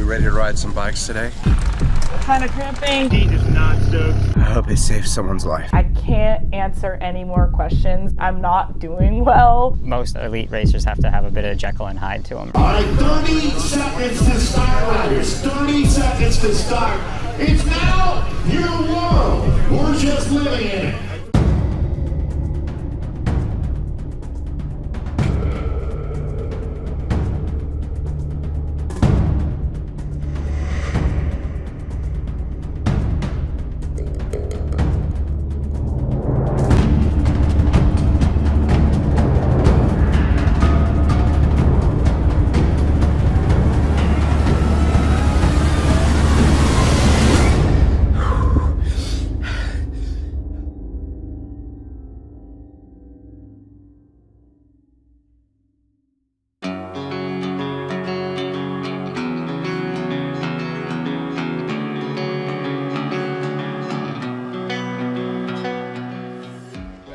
ready to ride some bikes today? Kind of cramping. He is not stoked. I hope it saves someone's life. I can't answer any more questions. I'm not doing well. Most elite racers have to have a bit of Jekyll and Hyde to them. All right, 30 seconds to start, riders. 30 seconds to start. It's now your world. We're just living in it.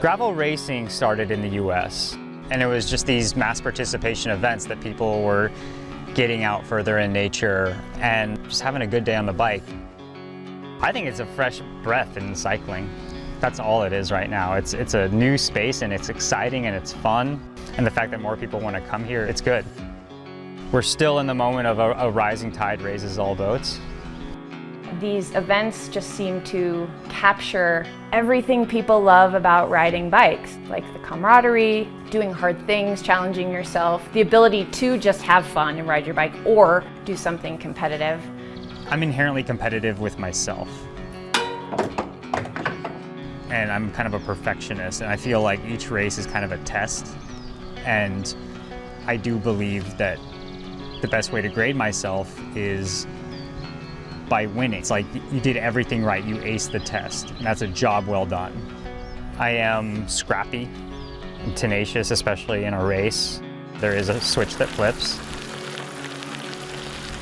Gravel racing started in the US, and it was just these mass participation events that people were getting out further in nature and just having a good day on the bike. I think it's a fresh breath in cycling. That's all it is right now. It's a new space, and it's exciting and it's fun, and the fact that more people want to come here, it's good. We're still in the moment of a rising tide raises all boats. These events just seem to capture everything people love about riding bikes, like the camaraderie, doing hard things, challenging yourself, the ability to just have fun and ride your bike or do something competitive. I'm inherently competitive with myself. And I'm kind of a perfectionist, and I feel like each race is kind of a test. And I do believe that the best way to grade myself is by winning. It's like you did everything right, you aced the test, and that's a job well done. I am scrappy and tenacious, especially in a race. There is a switch that flips.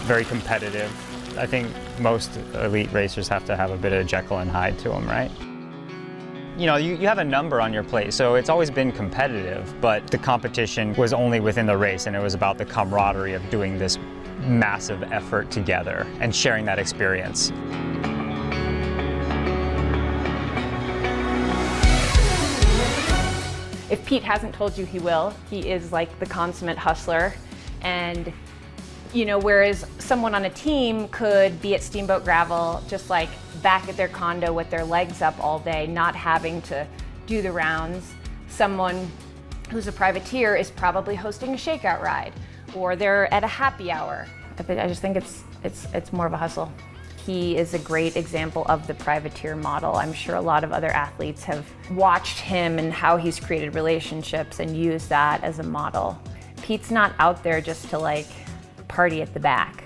Very competitive. I think most elite racers have to have a bit of Jekyll and Hyde to them, right? You know, you have a number on your plate, so it's always been competitive, but the competition was only within the race, and it was about the camaraderie of doing this massive effort together and sharing that experience. If Pete hasn't told you, he will. He is like the consummate hustler. And, you know, whereas someone on a team could be at Steamboat Gravel just like back at their condo with their legs up all day, not having to do the rounds, someone who's a privateer is probably hosting a shakeout ride, or they're at a happy hour. I just think it's more of a hustle. He is a great example of the privateer model. I'm sure a lot of other athletes have watched him and how he's created relationships and used that as a model. Pete's not out there just to like party at the back.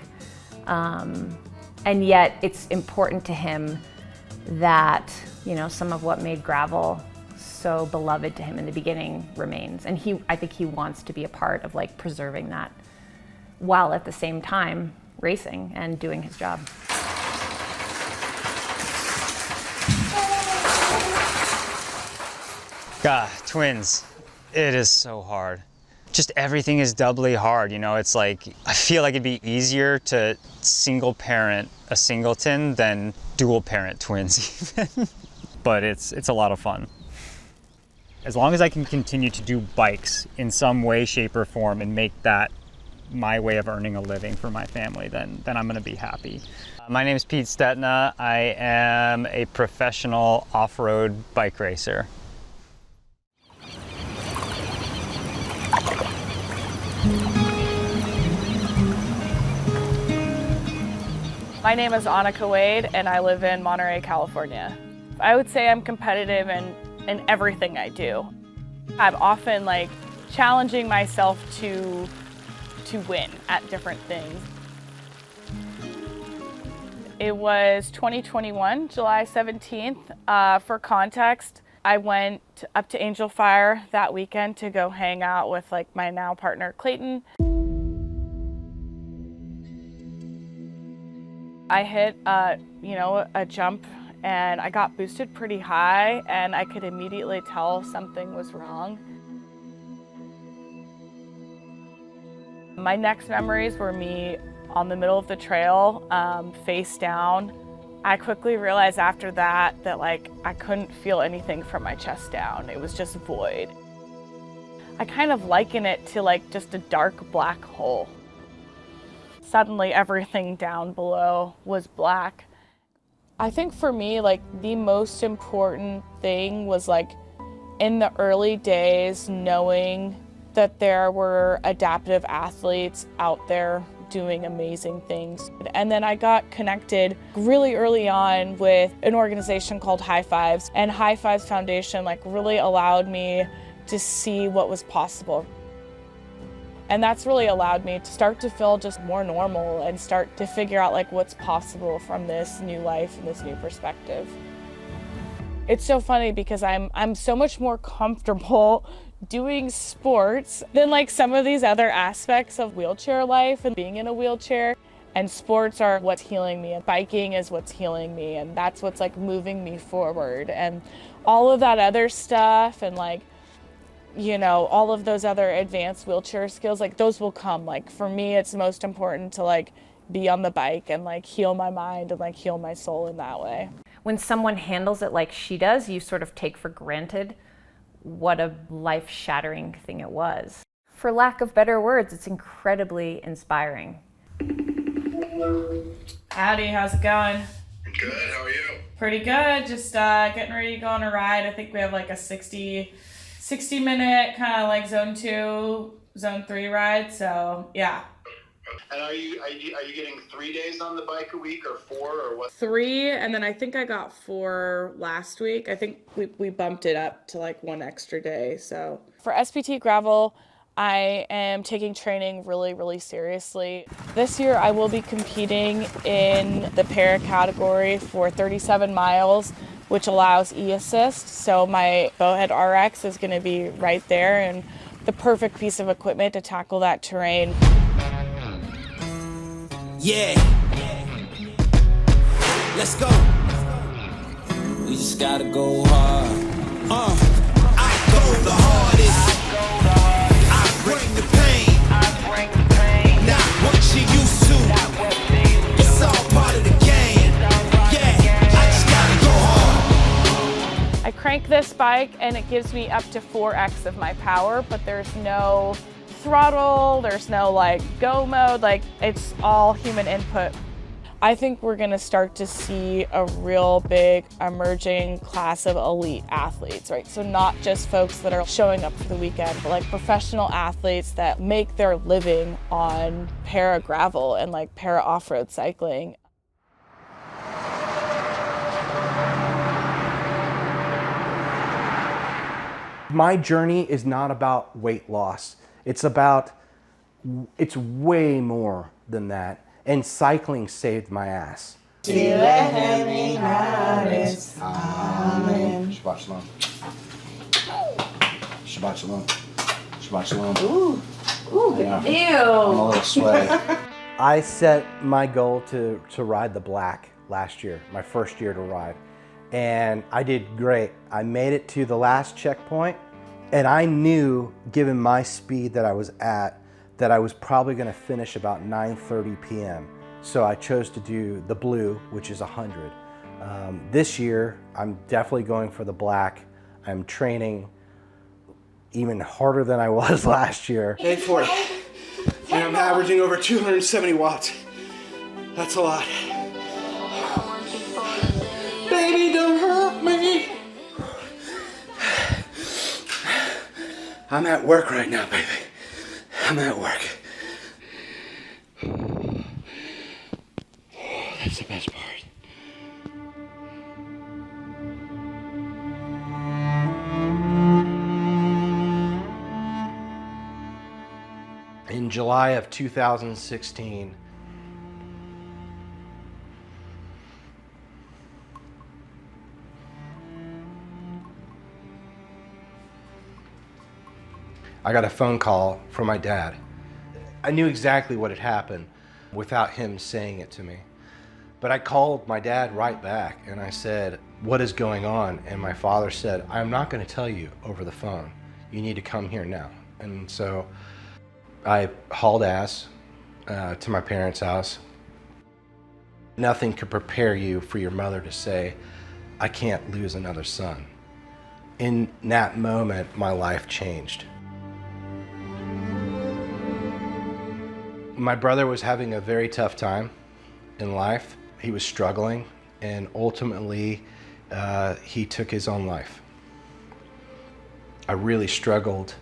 And yet it's important to him that, you know, some of what made gravel so beloved to him in the beginning remains. And I think he wants to be a part of like preserving that while at the same time racing and doing his job. God, twins, it is so hard. Just everything is doubly hard, you know, it's like, I feel like it'd be easier to single parent a singleton than dual parent twins even. But it's a lot of fun. As long as I can continue to do bikes in some way, shape, or form and make that my way of earning a living for my family, then I'm gonna be happy. My name is Pete Stetna. I am a professional off-road bike racer. My name is Annika Wade, and I live in Monterey, California. I would say I'm competitive in everything I do. I'm often like challenging myself to win at different things. It was 2021, July 17th. For context, I went up to Angel Fire that weekend to go hang out with like my now partner, Clayton. I hit a jump and I got boosted pretty high, and I could immediately tell something was wrong. My next memories were me on the middle of the trail, face down. I quickly realized after that like I couldn't feel anything from my chest down. It was just void. I kind of liken it to like just a dark black hole. Suddenly everything down below was black. I think for me, like the most important thing was like in the early days, knowing that there were adaptive athletes out there doing amazing things. And then I got connected really early on with an organization called High Fives, and High Fives Foundation like really allowed me to see what was possible. And that's really allowed me to start to feel just more normal and start to figure out like what's possible from this new life and this new perspective. It's so funny because I'm so much more comfortable doing sports than like some of these other aspects of wheelchair life and being in a wheelchair. And sports are what's healing me, and biking is what's healing me, and that's what's like moving me forward. And all of that other stuff and like, you know, all of those other advanced wheelchair skills, like those will come. Like for me, it's most important to like be on the bike and like heal my mind and like heal my soul in that way. When someone handles it like she does, you sort of take for granted what a life-shattering thing it was. For lack of better words, it's incredibly inspiring. Howdy, how's it going? Good, how are you? Pretty good, just getting ready to go on a ride. I think we have like a 60 minute kind of like zone 2, zone 3 ride, so yeah. And are you getting 3 days on the bike a week or 4 or what? 3, and then I think I got 4 last week. I think we bumped it up to like 1 extra day. So for SBT GRVL, I am taking training really, really seriously. This year I will be competing in the para category for 37 miles, which allows e-assist. So my Bowhead RX is gonna be right there and the perfect piece of equipment to tackle that terrain. Yeah, let's go. We just gotta go hard. I go the hardest. I bring the pain. Not what you used to. It's all part of the game. Yeah, I just gotta go hard. I crank this bike and it gives me up to 4x of my power, but there's no throttle, there's no like go mode, like it's all human input. I think we're gonna start to see a real big emerging class of elite athletes, right? So not just folks that are showing up for the weekend, but like professional athletes that make their living on para gravel and like para off-road cycling. My journey is not about weight loss. It's way more than that. And cycling saved my ass. Shabbat Shalom. Shabbat Shalom. Shabbat Shalom. Ooh, Yeah. ew. I'm a little sweaty. I set my goal to ride the black last year, my first year to ride. And I did great. I made it to the last checkpoint. And I knew, given my speed that I was at, that I was probably gonna finish about 9:30 p.m. So I chose to do the blue, which is 100. This year, I'm definitely going for the black. I'm training even harder than I was last year. Day 40, and I'm averaging over 270 watts. That's a lot. Baby, don't hurt me. I'm at work right now, baby. I'm at work. That's the best part. In July of 2016, I got a phone call from my dad. I knew exactly what had happened without him saying it to me. But I called my dad right back and I said, "What is going on?" And my father said, "I'm not going to tell you over the phone. You need to come here now." And so I hauled ass to my parents' house. Nothing could prepare you for your mother to say, I can't lose another son. In that moment, my life changed. My brother was having a very tough time in life. He was struggling, and ultimately, he took his own life. I really struggled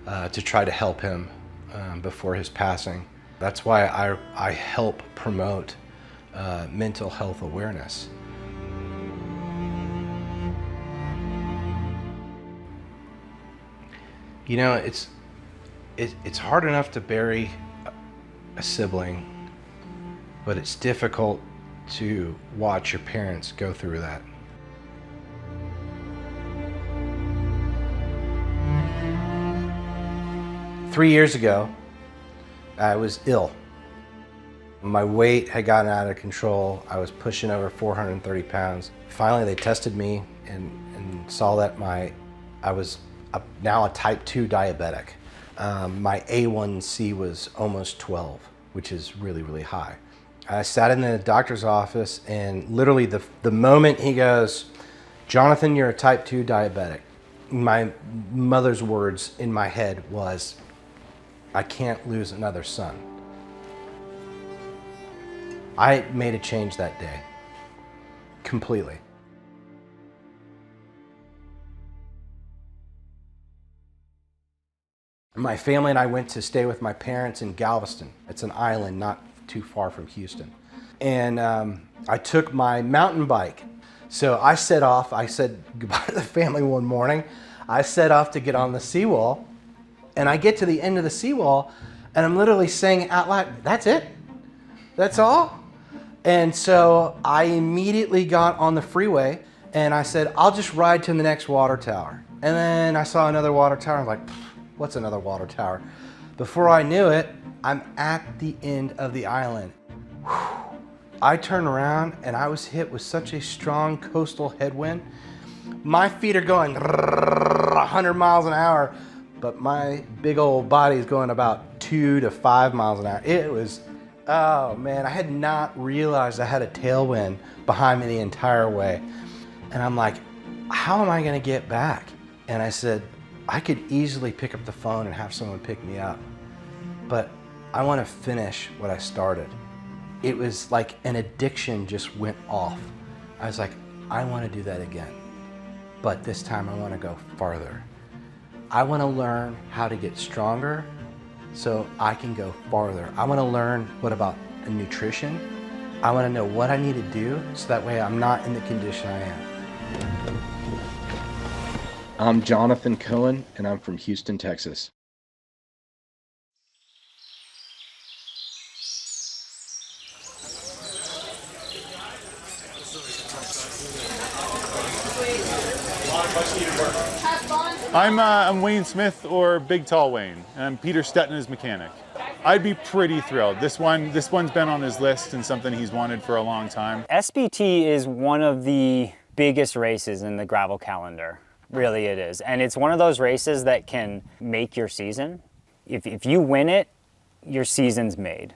to try to help him before his passing. That's why I help promote mental health awareness. You know, it's hard enough to bury a sibling, but it's difficult to watch your parents go through that. Three years ago, I was ill. My weight had gotten out of control. I was pushing over 430 pounds. Finally, they tested me and saw that I was now a type 2 diabetic. My A1C was almost 12, which is really, really high. I sat in the doctor's office, and literally the moment he goes, Jonathan, you're a type 2 diabetic, my mother's words in my head was, I can't lose another son. I made a change that day, completely. My family and I went to stay with my parents in Galveston. It's an island not too far from Houston. And I took my mountain bike. So I set off, I said goodbye to the family one morning. I set off to get on the seawall, and I get to the end of the seawall, and I'm literally saying out loud, that's it? That's all? And so I immediately got on the freeway, and I said, I'll just ride to the next water tower. And then I saw another water tower. I'm like, what's another water tower? Before I knew it, I'm at the end of the island. Whew. I turned around, and I was hit with such a strong coastal headwind. My feet are going 100 miles an hour, but my big old body is going about 2 to 5 miles an hour. It was, oh man, I had not realized I had a tailwind behind me the entire way. And I'm like, how am I gonna get back? And I said, I could easily pick up the phone and have someone pick me up, but I wanna finish what I started. It was like an addiction just went off. I was like, I wanna do that again, but this time I wanna go farther. I wanna learn how to get stronger so I can go farther. I wanna learn what about nutrition. I wanna know what I need to do so that way I'm not in the condition I am. I'm Jonathan Cohen, and I'm from Houston, Texas. I'm Wayne Smith, or Big Tall Wayne, and I'm Peter Stetton's mechanic. I'd be pretty thrilled. This one's been on his list and something he's wanted for a long time. SBT is one of the biggest races in the gravel calendar. Really it is. And it's one of those races that can make your season. If you win it, your season's made.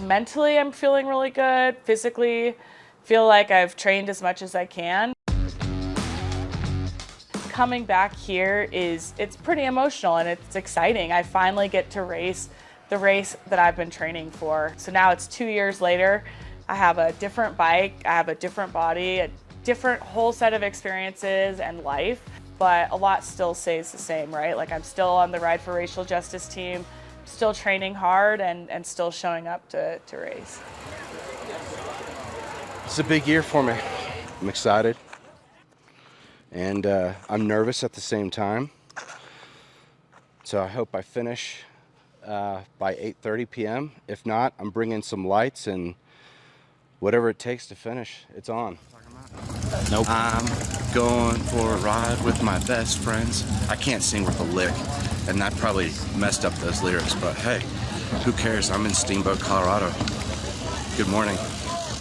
Mentally, I'm feeling really good. Physically, feel like I've trained as much as I can. Coming back here it's pretty emotional and it's exciting. I finally get to race the race that I've been training for. So now it's 2 years later. I have a different bike, I have a different body, a different whole set of experiences and life, but a lot still stays the same, right? Like I'm still on the Ride for Racial Justice team, still training hard and still showing up to race. It's a big year for me. I'm excited, and I'm nervous at the same time. So I hope I finish by 8:30 p.m. If not, I'm bringing some lights and whatever it takes to finish, it's on. Nope. I'm going for a ride with my best friends. I can't sing with a lick, and that probably messed up those lyrics, but hey, who cares? I'm in Steamboat, Colorado. Good morning.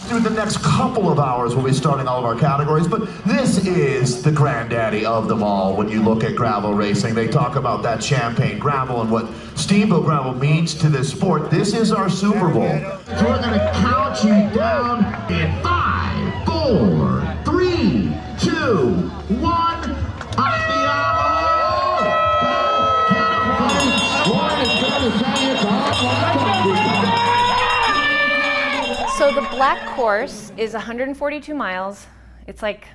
through the next couple of hours, we'll be starting all of our categories, but this is the granddaddy of them all. When you look at gravel racing, they talk about that champagne gravel and what Steamboat gravel means to this sport. This is our Super Bowl. So we're gonna count you down in 5, 4, 3, 2, 1. So the black course is 142 miles. It's like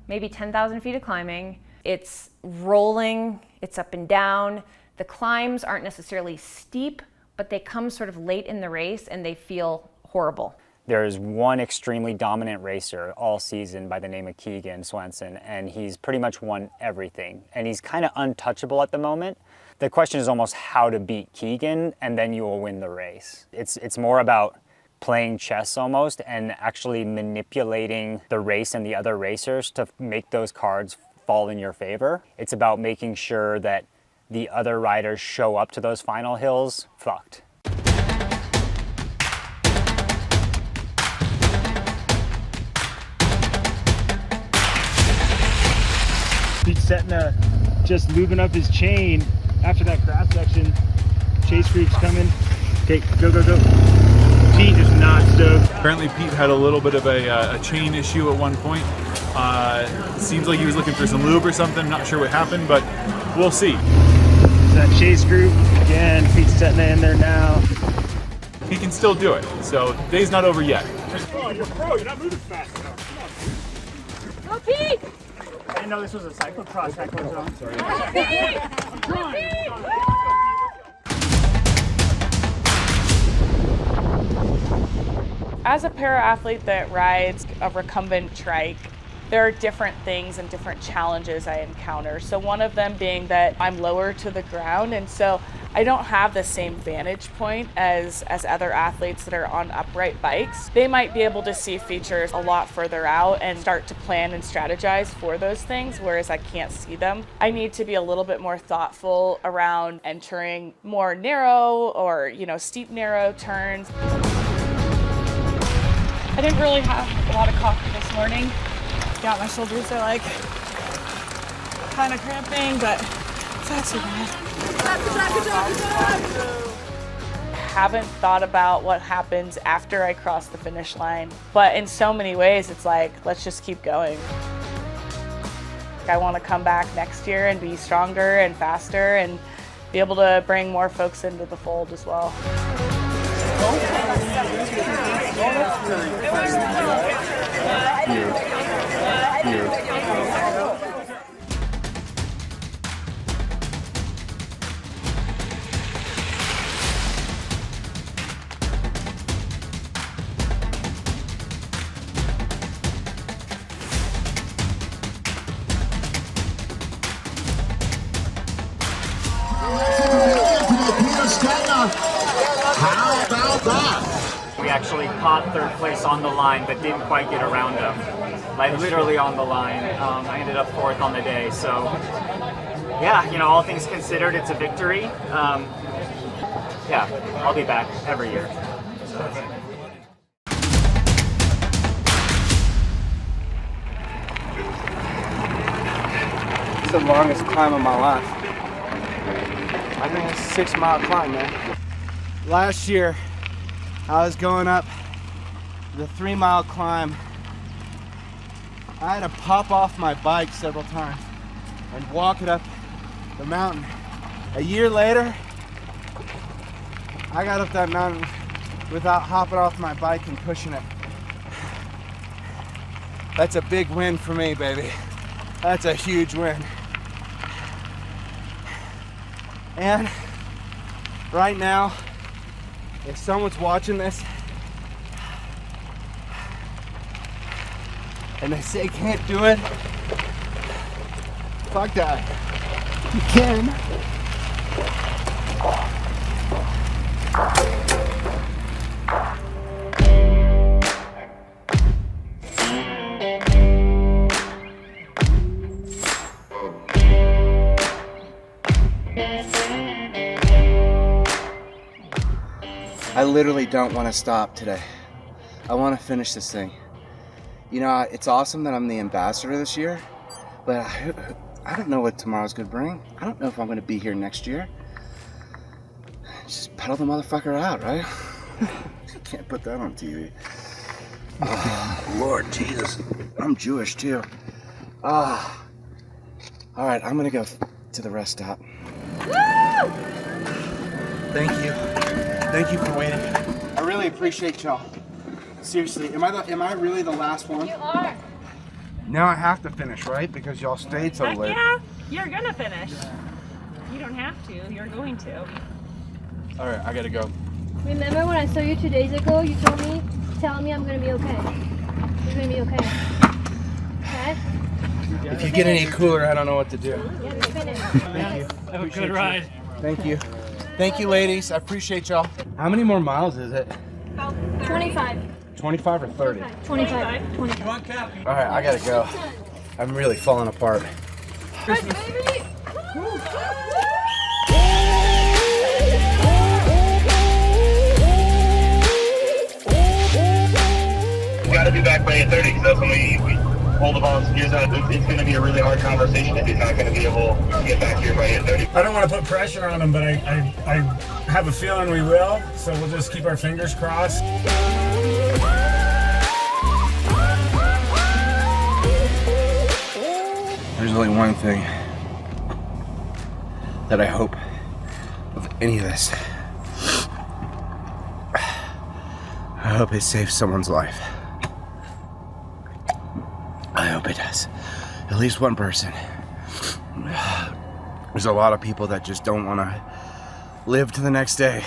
maybe 10,000 feet of climbing. It's rolling, it's up and down. The climbs aren't necessarily steep, but they come sort of late in the race and they feel horrible. There's one extremely dominant racer all season by the name of Keegan Swenson, and he's pretty much won everything. And he's kind of untouchable at the moment. The question is almost how to beat Keegan, and then you will win the race. It's more about playing chess almost, and actually manipulating the race and the other racers to make those cards fall in your favor. It's about making sure that the other riders show up to those final hills fucked. Pete Stetina just lubing up his chain after that grass section. Chase group's coming. Okay, go, go, go. Pete is not stoked. Apparently Pete had a little bit of a chain issue at one point. Seems like he was looking for some lube or something. Not sure what happened, but we'll see. It's that Chase group. Again, Pete Stetina in there now. He can still do it, so day's not over yet. Oh, you're pro. You're not moving fast enough. Come on. Go, Pete! I didn't know this was a cyclocross heckler zone. Sorry. Go, Pete! Go, Pete! As a para-athlete that rides a recumbent trike, there are different things and different challenges I encounter. So one of them being that I'm lower to the ground, and so I don't have the same vantage point as other athletes that are on upright bikes. They might be able to see features a lot further out and start to plan and strategize for those things, whereas I can't see them. I need to be a little bit more thoughtful around entering more narrow or, steep, narrow turns. I didn't really have a lot of coffee this morning. Yeah, my shoulders are like kind of cramping, but it's not too bad. Haven't thought about what happens after I cross the finish line, but in so many ways it's like, let's just keep going. I want to come back next year and be stronger and faster and be able to bring more folks into the fold as well. How about that? We actually caught third place on the line, but didn't quite get around them. Like literally on the line. I ended up fourth on the day. So yeah, all things considered, it's a victory. Yeah, I'll be back every year. It's the longest climb of my life. I think it's a 6-mile climb, man. Last year, I was going up the 3-mile climb. I had to pop off my bike several times and walk it up the mountain. A year later, I got up that mountain without hopping off my bike and pushing it. That's a big win for me, baby. That's a huge win. And right now, if someone's watching this and they say can't do it, fuck that. You can. I literally don't want to stop today. I want to finish this thing. You know, it's awesome that I'm the ambassador this year, but I don't know what tomorrow's gonna bring. I don't know if I'm gonna be here next year. Just pedal the motherfucker out, right? Can't put that on TV. Oh, Lord Jesus, I'm Jewish too. All right, I'm gonna go to the rest stop. Woo! Thank you for waiting. I really appreciate y'all. Seriously, am I really the last one? You are. Now I have to finish, right? Because y'all stayed so late. Yeah, you're gonna finish. You don't have to, you're going to. All right, I gotta go. Remember when I saw you 2 days ago, you told me, tell me I'm gonna be okay. You're gonna be okay. Okay? If you get any cooler, I don't know what to do. Yeah, we finished. Thank you. Have a good ride. Thank you. Thank you, ladies. I appreciate y'all. How many more miles is it? 25. 25 or 30? 25. 25. All right, I gotta go. I'm really falling apart. Christmas. Baby! We gotta be back by 8:30 because that's when we pull the volunteers out. It's gonna be a really hard conversation if he's not gonna be able to get back here by 8:30. I don't want to put pressure on him, but I have a feeling we will, so we'll just keep our fingers crossed. There's only one thing that I hope of any of this. I hope it saves someone's life. I hope it does. At least one person. There's a lot of people that just don't want to live to the next day.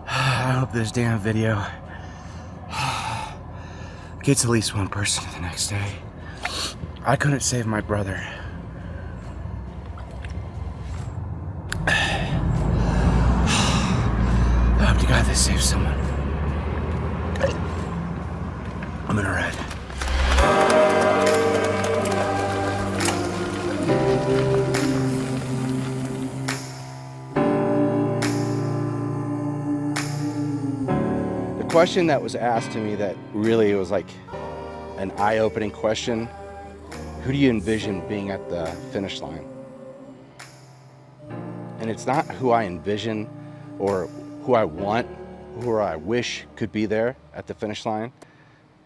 I hope this damn video gets at least one person to the next day. I couldn't save my brother. I hope to God this saves someone. I'm gonna ride. The question that was asked to me that really was like an eye-opening question: who do you envision being at the finish line? And it's not who I envision or who I want, who I wish could be there at the finish line.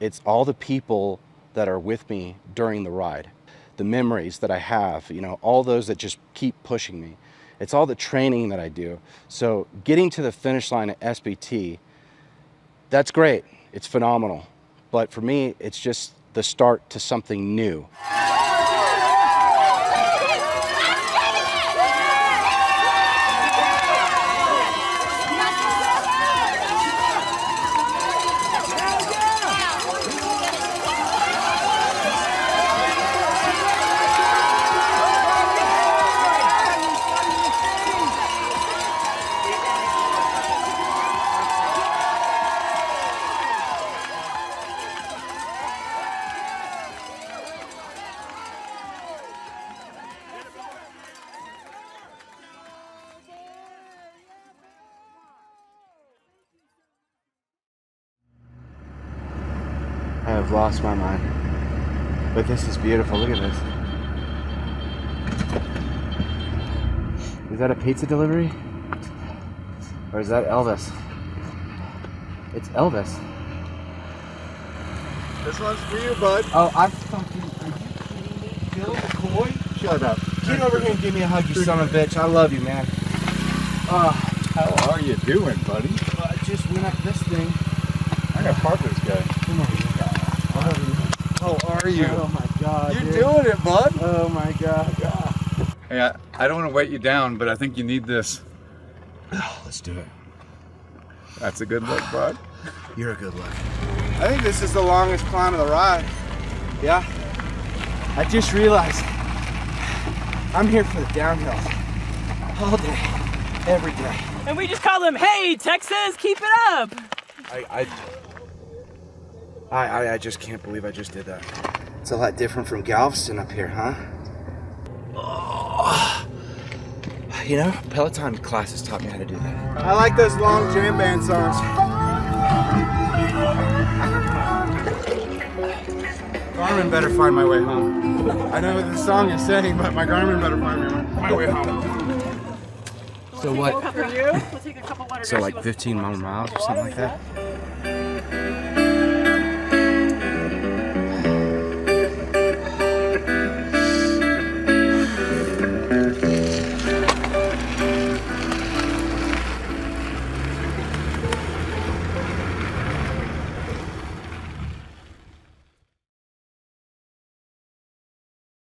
It's all the people that are with me during the ride, the memories that I have, you know, all those that just keep pushing me. It's all the training that I do. So getting to the finish line at SBT, that's great. It's phenomenal. But for me, it's just the start to something new. I have lost my mind. But this is beautiful. Look at this. Is that a pizza delivery? Or is that Elvis? It's Elvis. This one's for you, bud. Oh, are you kidding me? Bill McCoy? Shut up. Get over here and give me a hug, you son of a bitch. I love you, man. How are you doing, buddy? I just went up this thing. I gotta park this guy. Come on. How are you? Oh my God, You're dude. doing it, bud. Oh my God. Hey, I don't want to weight you down, but I think you need this. Let's do it. That's a good look, bud. You're a good look. I think this is the longest climb of the ride. Yeah. I just realized I'm here for the downhill. All day, every day. And we just call them, hey, Texas, keep it up. I just can't believe I just did that. It's a lot different from Galveston up here, huh? Oh. You know, Peloton classes taught me how to do that. I like those long jam band songs. Garmin better find my way home. I know what the song is saying, but my Garmin better find my way home. So what? So like 15 more miles or something like that?